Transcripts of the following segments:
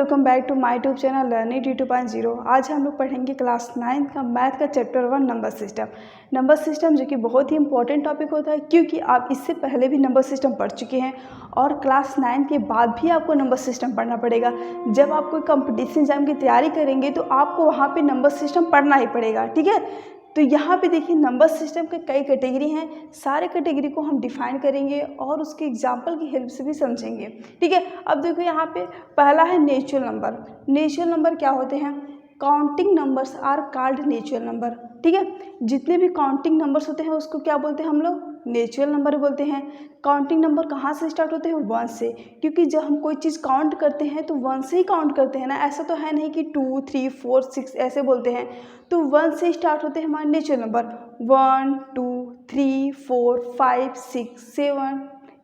Welcome back to my YouTube channel learning 2.0। आज हम लोग पढ़ेंगे क्लास 9 का मैथ का चैप्टर 1 नंबर सिस्टम जो कि बहुत ही इंपॉर्टेंट टॉपिक होता है, क्योंकि आप इससे पहले भी नंबर सिस्टम पढ़ चुके हैं और क्लास 9 के बाद भी आपको नंबर सिस्टम पढ़ना पड़ेगा। जब आप कोई कंपटीशन एग्जाम की तैयारी करेंगे तो आपको वहाँ पे नंबर सिस्टम पढ़ना ही पड़ेगा, ठीक है। तो यहाँ पे देखिए नंबर सिस्टम के कई कैटेगरी हैं, सारे कैटेगरी को हम डिफाइन करेंगे और उसके एग्जाम्पल की हेल्प से भी समझेंगे, ठीक है। अब देखो यहाँ पे पहला है नेचुरल नंबर। नेचुरल नंबर क्या होते हैं? Counting numbers are called natural number, ठीक है। जितने भी काउंटिंग नंबर्स होते हैं उसको क्या बोलते हैं हम लोग? नेचुरल नंबर बोलते हैं। काउंटिंग नंबर कहाँ से स्टार्ट होते हैं? 1 से, क्योंकि जब हम कोई चीज़ काउंट करते हैं तो 1 से ही काउंट करते हैं ना, ऐसा तो है नहीं कि 2, 3, 4, 6 ऐसे बोलते हैं। तो 1 से स्टार्ट होते हैं हमारे natural number. 1, 2, 3, 4, 5, 6, 7,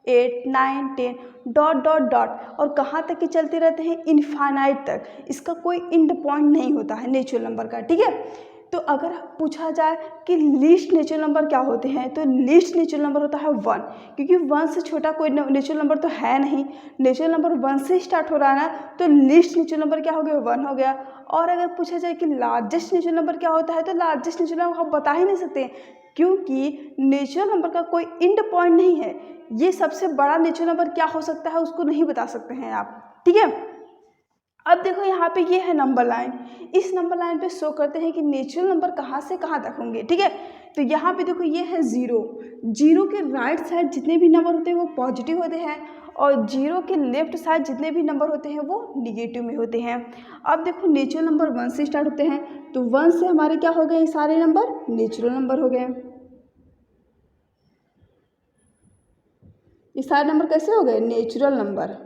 8, 9, 10 dot dot dot, और कहाँ तक के चलते रहते हैं? इनफाइनाइट तक। इसका कोई एंड पॉइंट नहीं होता है नेचुरल नंबर का, ठीक है। तो अगर पूछा जाए कि लीस्ट नेचुरल नंबर क्या होते हैं, तो लीस्ट नेचुरल नंबर होता है 1, क्योंकि 1 से छोटा कोई नेचुरल नंबर तो है नहीं। नेचुरल नंबर 1 से स्टार्ट हो रहा है ना, तो लीस्ट नेचुरल नंबर क्या हो गया? 1 हो गया। और अगर पूछा जाए कि लार्जेस्ट नेचुरल नंबर क्या होता है, तो लार्जेस्ट नेचुरल नंबर हम बता ही नहीं सकते, क्योंकि नेचुरल नंबर का कोई एंड पॉइंट नहीं है। ये सबसे बड़ा नेचुरल नंबर क्या हो सकता है उसको नहीं बता सकते हैं आप, ठीक है। अब देखो यहाँ पे ये है नंबर लाइन। इस नंबर लाइन पे शो करते हैं कि नेचुरल नंबर कहाँ से कहाँ तक होंगे, ठीक है। तो यहाँ पे देखो ये है 0। 0 के राइट साइड जितने भी नंबर होते हैं वो पॉजिटिव होते हैं, और 0 के लेफ्ट साइड जितने भी नंबर होते हैं वो निगेटिव में होते हैं। अब देखो नेचुरल नंबर 1 से स्टार्ट होते हैं, तो 1 से हमारे क्या हो गए? ये सारे नंबर नेचुरल नंबर हो गए। ये सारे नंबर कैसे हो गए? नेचुरल नंबर,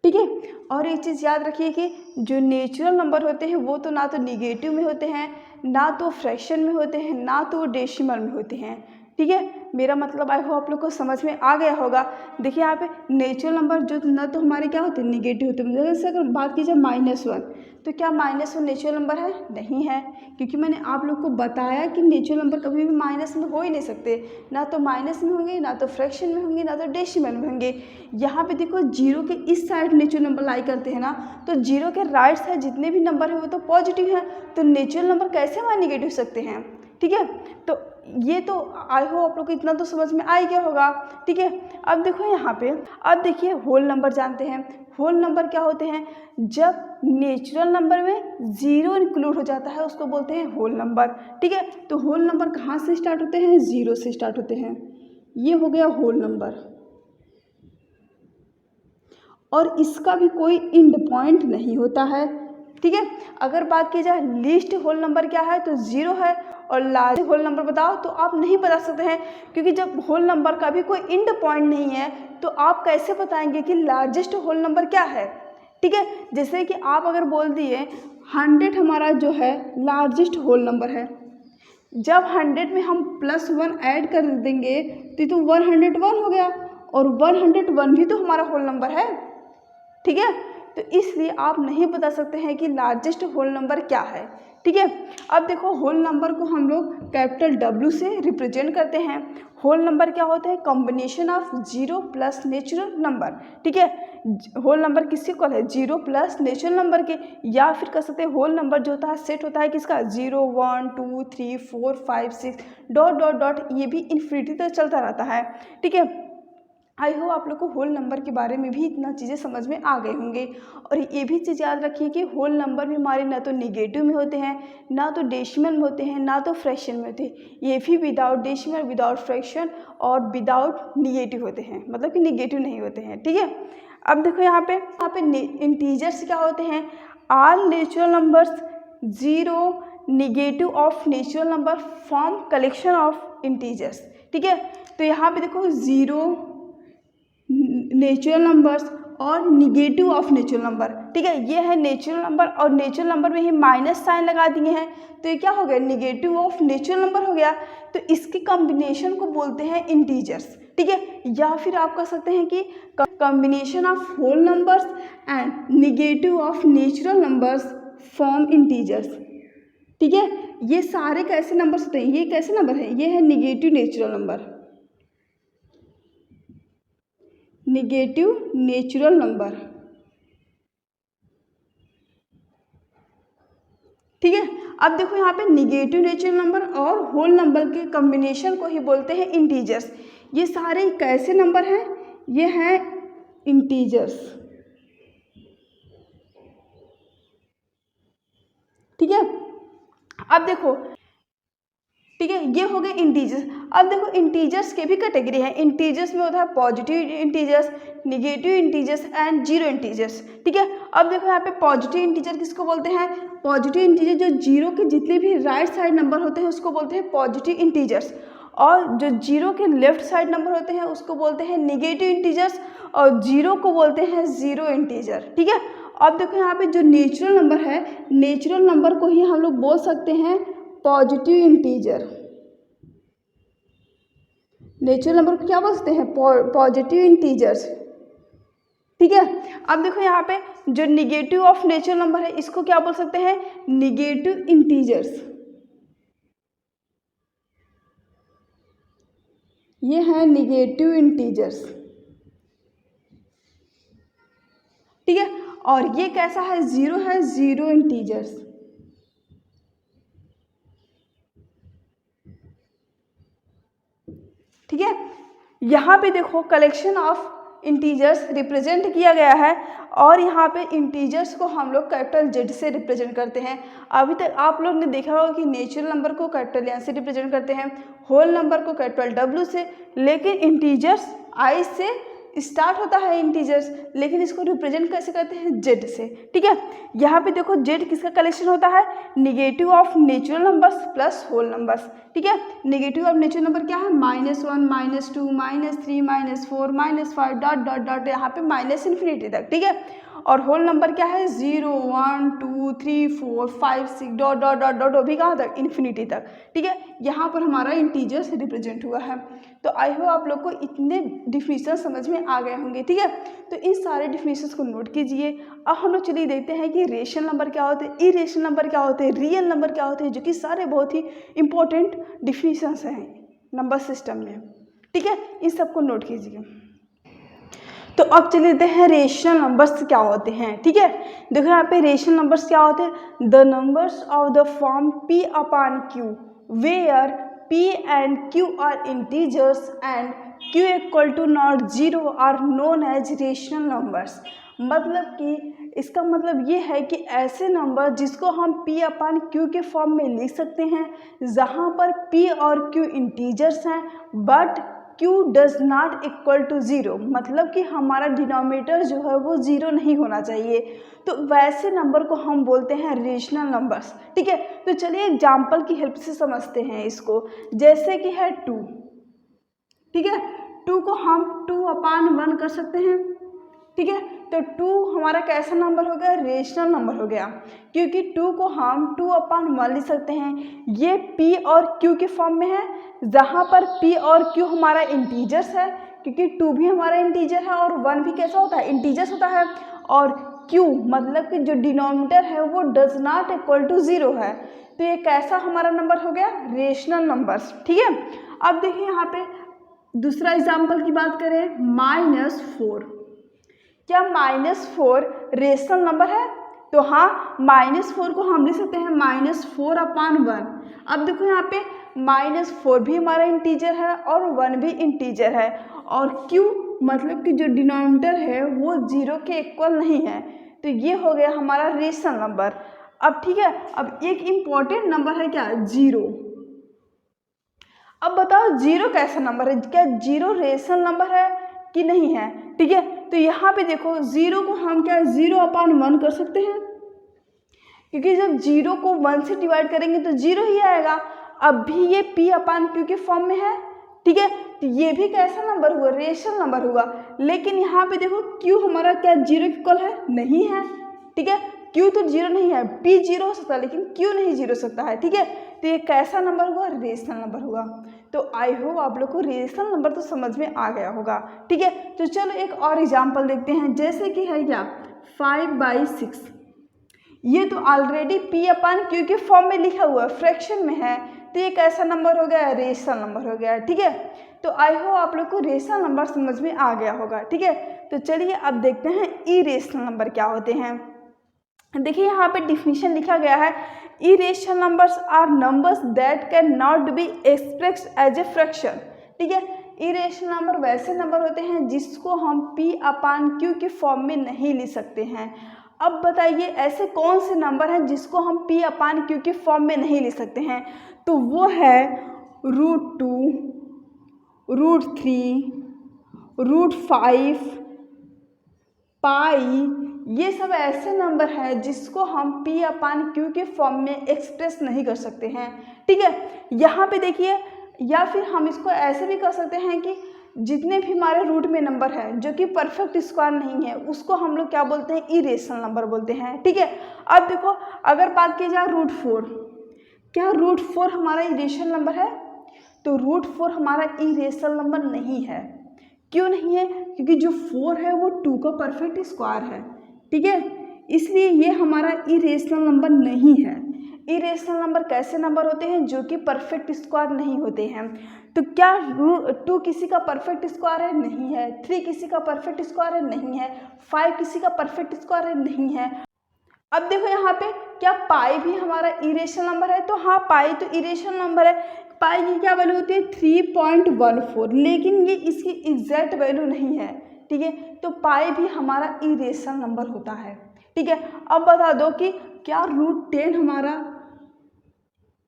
ठीक है। और एक चीज़ याद रखिए कि जो नेचुरल नंबर होते हैं वो तो ना तो निगेटिव में होते हैं, ना तो फ्रैक्शन में होते हैं, ना तो डेसिमल में होते हैं, ठीक है। मेरा मतलब आई होप आप लोग को समझ में आ गया होगा। देखिए यहाँ पे नेचुरल नंबर जो ना तो हमारे क्या होते हैं? निगेटिव होते हैं। जैसे अगर बात की जाए -1, तो क्या -1 नेचुरल नंबर है? नहीं है, क्योंकि मैंने आप लोग को बताया कि नेचुरल नंबर कभी भी माइनस में हो ही नहीं सकते। ना तो माइनस में होंगे, ना तो फ्रैक्शन में होंगे, ना तो डेसिमल में होंगे। यहाँ पे देखो 0 के इस साइड नेचुरल नंबर लाई करते हैं ना, तो 0 के राइट साइड जितने भी नंबर हैं वो तो पॉजिटिव हैं, तो नेचुरल नंबर कैसे हमारे निगेटिव सकते हैं, ठीक है। तो ये तो आई होप आप लोग को इतना तो समझ में आ ही गया होगा, ठीक है। अब देखो यहाँ पे, अब देखिए होल नंबर जानते हैं। होल नंबर क्या होते हैं? जब नेचुरल नंबर में 0 इंक्लूड हो जाता है उसको बोलते हैं होल नंबर, ठीक है। तो होल नंबर कहाँ से स्टार्ट होते हैं? 0 से स्टार्ट होते हैं। ये हो गया होल नंबर, और इसका भी कोई एंड पॉइंट नहीं होता है, ठीक है। अगर बात की जाए लीस्ट होल नंबर क्या है, तो 0 है, और लार्ज होल नंबर बताओ तो आप नहीं बता सकते हैं, क्योंकि जब होल नंबर का भी कोई एंड पॉइंट नहीं है तो आप कैसे बताएंगे कि लार्जेस्ट होल नंबर क्या है, ठीक है। जैसे कि आप अगर बोल दिए 100 हमारा जो है लार्जेस्ट होल नंबर है, जब 100 में हम +1 ऐड कर देंगे तो 101 हो गया, और 101 भी तो हमारा होल नंबर है, ठीक है। तो इसलिए आप नहीं बता सकते हैं कि लार्जेस्ट होल नंबर क्या है, ठीक है। अब देखो होल नंबर को हम लोग कैपिटल W से रिप्रेजेंट करते हैं। होल नंबर क्या होते हैं? Combination of 0 plus natural number, ठीक है। होल नंबर किसके इक्वल है? 0 प्लस नेचुरल नंबर के, या फिर कह सकते हैं होल नंबर जो होता है सेट होता है किसका? 0, 1, 2, 3, 4, 5, 6 डॉट डॉट डॉट, ये भी इन्फिनिटी तक चलता रहता है, ठीक है। आई होप आप लोग को होल नंबर के बारे में भी इतना चीज़ें समझ में आ गए होंगे। और ये भी चीज़ याद रखिए कि होल नंबर भी हमारे ना तो निगेटिव में होते हैं, ना तो डेसिमल में होते हैं, ना तो फ्रैक्शन में होते हैं। ये भी विदाउट डेसिमल, विदाउट फ्रैक्शन और विदाउट निगेटिव होते हैं, मतलब कि निगेटिव नहीं होते हैं, ठीक है। अब देखो यहाँ पे इंटीजर्स क्या होते हैं? All natural numbers 0 negative of natural number form collection of integers, ठीक है। तो यहाँ पे देखो 0 नेचुरल नंबर्स और निगेटिव ऑफ नेचुरल नंबर, ठीक है। ये है नेचुरल नंबर, और नेचुरल नंबर में ही माइनस साइन लगा दिए हैं, तो ये क्या हो गया? निगेटिव ऑफ नेचुरल नंबर हो गया। तो इसके कॉम्बिनेशन को बोलते हैं इंटीजर्स, ठीक है। या फिर आप कह सकते हैं कि combination of whole numbers and negative of natural numbers form integers, ठीक है। ये सारे कैसे नंबर्स होते हैं? ये कैसे नंबर है? ये है negative natural number, negative natural number, ठीक है। अब देखो यहाँ पे निगेटिव नेचुरल नंबर और होल नंबर के कॉम्बिनेशन को ही बोलते हैं इंटीजर्स। ये सारे कैसे नंबर हैं? ये हैं इंटीजर्स, ठीक है। अब देखो, ठीक है, ये हो गए इंटीजर्स। अब देखो इंटीजर्स के भी कैटेगरी है। इंटीजर्स में होता है positive integers, negative integers and zero integers, ठीक है। अब देखो यहाँ पे पॉजिटिव इंटीजर किसको बोलते हैं? पॉजिटिव इंटीजर जो जीरो के जितने भी राइट साइड नंबर होते हैं उसको बोलते हैं पॉजिटिव इंटीजर्स, और जो जीरो के लेफ्ट साइड नंबर होते हैं उसको बोलते हैं निगेटिव इंटीजर्स, और जीरो को बोलते हैं जीरो इंटीजर, ठीक है। अब देखो यहाँ पे जो नेचुरल नंबर है, नेचुरल नंबर को ही हम लोग बोल सकते हैं पॉजिटिव इंटीजर। नेचुरल नंबर को क्या बोलते हैं? पॉजिटिव इंटीजर्स, ठीक है। अब देखो यहाँ पे जो निगेटिव ऑफ नेचुरल नंबर है इसको क्या बोल सकते हैं? Negative integers. ये है निगेटिव इंटीजर्स, ठीक है। और ये कैसा है? जीरो है, जीरो इंटीजर्स, ठीक है। यहाँ पे देखो कलेक्शन ऑफ इंटीजर्स रिप्रेजेंट किया गया है, और यहाँ पे इंटीजर्स को हम लोग कैपिटल जेड से रिप्रेजेंट करते हैं। अभी तक आप लोग ने देखा होगा कि नेचुरल नंबर को कैपिटल एन से रिप्रेजेंट करते हैं, होल नंबर को कैपिटल डब्ल्यू से, लेकिन इंटीजर्स आई से स्टार्ट होता है इंटीजर्स, लेकिन इसको रिप्रेजेंट कैसे करते हैं? जेड से, ठीक है। यहाँ पे देखो जेड किसका कलेक्शन होता है? Negative of natural numbers plus whole numbers, ठीक है। निगेटिव ऑफ नेचुरल नंबर क्या है? -1, -2, -3, -4, -5 डॉट डॉट डॉट, यहाँ पे माइनस इन्फिनिटी तक, ठीक है। और होल नंबर क्या है? 0, 1, 2, 3, 4, 5, 6 डॉट डॉट डॉट डॉट, अभी कहाँ तक? इन्फिनिटी तक, ठीक है। यहाँ पर हमारा इंटीजर्स रिप्रेजेंट हुआ है। तो आई होप आप लोग को इतने डिफिनीशन समझ में आ गए होंगे, ठीक है। तो इन सारे डिफिनीशंस को नोट कीजिए। अब हम लोग चलिए देखते हैं कि रेशनल नंबर क्या होते हैं, इरेशनल नंबर क्या होते हैं, रियल नंबर क्या होते हैं, जो कि सारे बहुत ही इंपॉर्टेंट डिफिनीशंस हैं नंबर सिस्टम में, ठीक है। इन सबको नोट कीजिए। तो अब चलिए देखते हैं रेशनल नंबर्स क्या होते हैं, ठीक है। देखो यहाँ पे रेशनल नंबर्स क्या होते हैं? The numbers of the form p upon q where p and q are integers and q equal to not zero are known as rational numbers. मतलब कि इसका मतलब ये है कि ऐसे नंबर जिसको हम p अपॉन q के फॉर्म में लिख सकते हैं, जहाँ पर p और q इंटीजर्स हैं but q does not equal to zero, मतलब कि हमारा डिनोमिनेटर जो है वो ज़ीरो नहीं होना चाहिए। तो वैसे नंबर को हम बोलते हैं रेशनल नंबर्स, ठीक है। तो चलिए एग्जाम्पल की हेल्प से समझते हैं इसको। जैसे कि है 2, ठीक है। 2 को हम 2/1 कर सकते हैं, ठीक है। तो 2 हमारा कैसा नंबर हो गया? रेशनल नंबर हो गया, क्योंकि 2 को हम 2/1 लिख सकते हैं। ये p और q के फॉर्म में है, जहाँ पर p और q हमारा इंटीजर्स है, क्योंकि 2 भी हमारा इंटीजर है और 1 भी कैसा होता है? इंटीजर्स होता है। और q मतलब कि जो डिनोमिनेटर है वो does not equal to zero है। तो ये कैसा हमारा नंबर हो गया? रेशनल नंबर्स, ठीक है। अब देखिए यहाँ पे दूसरा एग्जाम्पल की बात करें, -4। क्या -4 रेशनल नंबर है? तो हाँ, -4 को हम लिख सकते हैं -4/1। अब देखो यहाँ पे -4 भी हमारा इंटीजर है और 1 भी इंटीजर है, और q मतलब कि जो डिनोमिनेटर है वो 0 के इक्वल नहीं है। तो ये हो गया हमारा रेशनल नंबर। अब ठीक है, अब एक इम्पॉर्टेंट नंबर है क्या? 0। अब बताओ 0 कैसा नंबर है? क्या 0 रेशनल नंबर है कि नहीं है? ठीक है, तो यहाँ पे देखो 0 को हम क्या 0/1 कर सकते हैं, क्योंकि जब 0 को 1 से डिवाइड करेंगे तो 0 ही आएगा। अब भी ये p/q के फॉर्म में है, ठीक है, तो ये भी कैसा नंबर हुआ? रेशनल नंबर हुआ। लेकिन यहाँ पे देखो q हमारा क्या 0 इक्वल है? नहीं है, ठीक है। q तो 0 नहीं है, p 0 हो सकता है लेकिन q नहीं 0 हो सकता है, ठीक है। तो ये कैसा नंबर हुआ? रेशनल नंबर हुआ। तो आई होप आप लोग को रेशनल नंबर तो समझ में आ गया होगा, ठीक है। तो चलो एक और एग्जाम्पल देखते हैं, जैसे कि है क्या 5/6। ये तो ऑलरेडी p/q के फॉर्म में लिखा हुआ है, फ्रैक्शन में है, तो ये कैसा नंबर हो गया? रेशनल नंबर हो गया, ठीक है। तो आई होप आप लोग को रेशनल नंबर समझ में आ गया होगा, ठीक है। तो चलिए अब देखते हैं इरेशनल नंबर क्या होते हैं। देखिए यहाँ पे डिफिनीशन लिखा गया है, irrational numbers are numbers that can not be expressed as a fraction. ठीक है, इरेशनल नंबर वैसे नंबर होते हैं जिसको हम P/Q के फॉर्म में नहीं लिख सकते हैं। अब बताइए ऐसे कौन से नंबर हैं जिसको हम P/Q के फॉर्म में नहीं लिख सकते हैं? तो वो है √2, √3, √5, पाई। ये सब ऐसे नंबर हैं जिसको हम P/Q के फॉर्म में एक्सप्रेस नहीं कर सकते हैं। ठीक है, यहाँ पे देखिए, या फिर हम इसको ऐसे भी कर सकते हैं कि जितने भी हमारे रूट में नंबर है जो कि परफेक्ट स्क्वायर नहीं है उसको हम लोग क्या बोलते हैं? इरेशनल नंबर बोलते हैं। ठीक है, अब देखो अगर बात की जाए √4, क्या √4 हमारा इरेशनल नंबर है? तो √4 हमारा इरेशनल नंबर नहीं है। क्यों नहीं है? क्योंकि जो 4 है वो 2 का परफेक्ट स्क्वायर है। ठीक है, इसलिए ये हमारा इरेशनल नंबर नहीं है। इरेशनल नंबर कैसे नंबर होते हैं? जो कि परफेक्ट स्क्वायर नहीं होते हैं। तो क्या 2 किसी का परफेक्ट स्क्वायर है? नहीं है। 3 किसी का परफेक्ट स्क्वायर है? नहीं है। 5 किसी का परफेक्ट स्क्वायर है? नहीं है। अब देखो यहाँ पे, क्या पाई भी हमारा इरेशनल नंबर है? तो हाँ, पाई तो इरेशनल नंबर है। पाई की क्या वैल्यू होती है? 3.14, लेकिन ये इसकी एग्जैक्ट वैल्यू नहीं है। ठीक है, तो पाई भी हमारा इरेशनल नंबर होता है। ठीक है, अब बता दो कि क्या √10 हमारा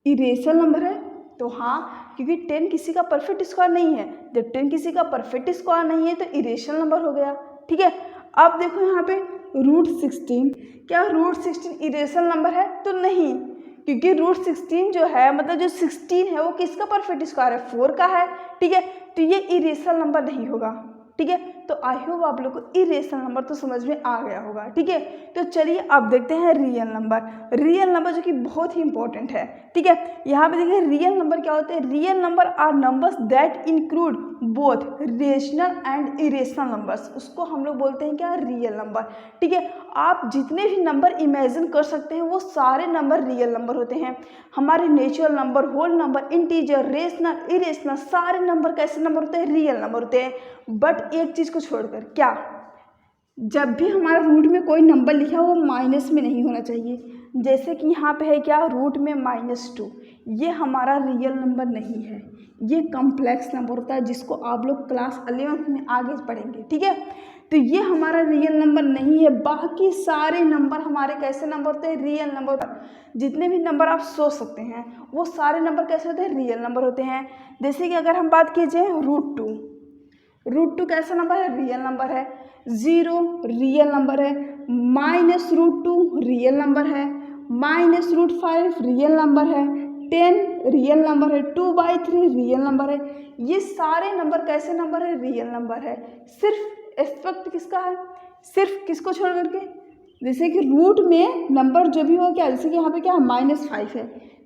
इरेशनल नंबर है? तो हाँ, क्योंकि 10 किसी का परफेक्ट स्क्वायर नहीं है। जब 10 किसी का परफेक्ट स्क्वायर नहीं है तो इरेशनल नंबर हो गया। ठीक है, अब देखो यहाँ पे √16, क्या √16 इरेशनल नंबर है? तो नहीं, क्योंकि √16 जो है मतलब जो 16 है वो किसका परफेक्ट स्क्वायर है? 4 का है। ठीक है, तो ये इरेशनल नंबर नहीं होगा। ठीक है, तो आई होप आप लोग को इरेशनल नंबर तो समझ में आ गया होगा। ठीक है, तो चलिए अब देखते हैं रियल नंबर। रियल नंबर जो कि बहुत ही इंपॉर्टेंट है। ठीक है, यहाँ पे देखिए रियल नंबर क्या होते हैं? Real number are numbers that include both rational and irrational numbers. उसको हम लोग बोलते हैं क्या? Real number. ठीक है, आप जितने भी नंबर इमेजिन कर सकते हैं वो सारे नंबर रियल नंबर होते हैं। हमारे natural number, whole number, integer, rational, irrational, सारे नंबर कैसे नंबर होते हैं? रियल नंबर होते हैं। बट एक चीज़ को छोड़कर, क्या? जब भी हमारा रूट में कोई नंबर लिखा हो वो माइनस में नहीं होना चाहिए। जैसे कि यहाँ पे है क्या? रूट में -2, ये हमारा रियल नंबर नहीं है, ये कॉम्प्लेक्स नंबर होता है जिसको आप लोग क्लास 11th में आगे पढ़ेंगे। ठीक है, तो ये हमारा रियल नंबर नहीं है। बाकी सारे नंबर हमारे कैसे नंबर होते हैं? Real number. जितने भी नंबर आप सोच सकते हैं वो सारे नंबर कैसे होते हैं? रियल नंबर होते हैं। जैसे कि अगर हम बात कीजिए √2 कैसा नंबर है? रियल नंबर है। 0 रियल नंबर है। -√2 रियल नंबर है। -√5 रियल नंबर है। 10 रियल नंबर है। 2/3 रियल नंबर है। ये सारे नंबर कैसे नंबर है? रियल नंबर है। सिर्फ एक्सेप्ट किसका है? सिर्फ किसको छोड़ करके? जैसे कि रूट में नंबर जो भी हो, क्या जैसे कि यहाँ पे क्या है? -5 है,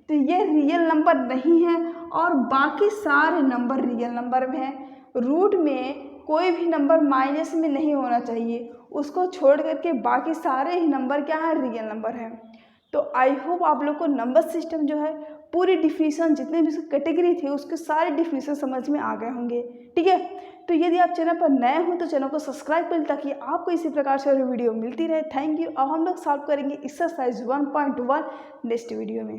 तो ये रियल नंबर नहीं है। और बाकी सारे नंबर रियल नंबर में है। रूट में कोई भी नंबर माइनस में नहीं होना चाहिए, उसको छोड़ करके बाकी सारे ही नंबर क्या है? रियल नंबर है। तो आई होप आप लोग को नंबर सिस्टम जो है पूरी डिफिनीशन, जितने भी उसकी कैटेगरी थी उसके सारे डिफिनीशन समझ में आ गए होंगे। ठीक है, तो यदि आप चैनल पर नए हो तो चैनल को सब्सक्राइब करें ताकि आपको इसी प्रकार से वीडियो मिलती रहे। Thank you. अब हम लोग सॉल्व करेंगे एक्सरसाइज 1.1 नेक्स्ट वीडियो में।